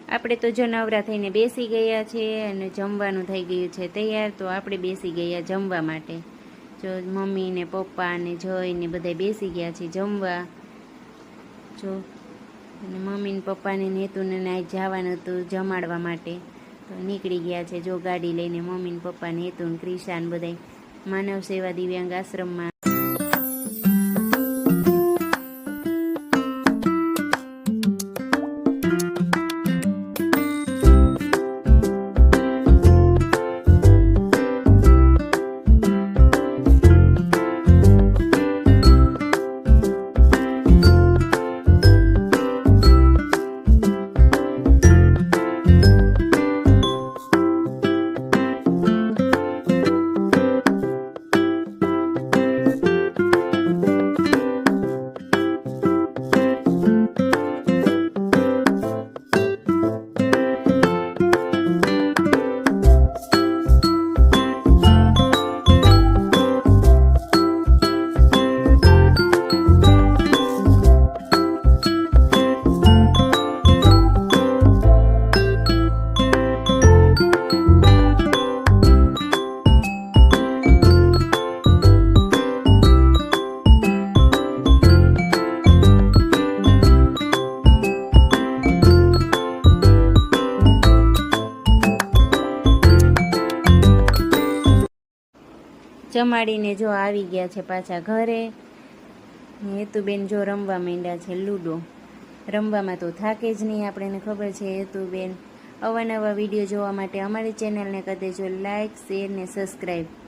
આપણે તો જો નવરા થઈને બેસી ગયા છે અને જમવાનું થઈ ગયું છે તૈયાર, તો આપણે બેસી ગયા જમવા માટે। જો મમ્મી ને પપ્પા ને જય ને બધા બેસી ગયા છે જમવા। જો અને મમ્મી ને પપ્પાને નેતુને આજ જવાનું હતું જમાડવા માટે, તો નીકળી ગયા છે જો ગાડી લઈને મમ્મી ને પપ્પા નેતુ ને ક્રિશા ને બધા માનવ સેવા દિવ્યાંગ આશ્રમમાં। જમાડીને જો આવી ગયા છે પાછા ઘરે। હેતુબેન જો રમવા માંડ્યા છે લૂડો। રમવામાં તો થાકે જ નહીં, આપણને ખબર છે। હેતુબેન અવાનવા વિડીયો જોવા માટે અમારી ચેનલને કરી દેજો લાઇક, શેર ને સબસ્ક્રાઈબ।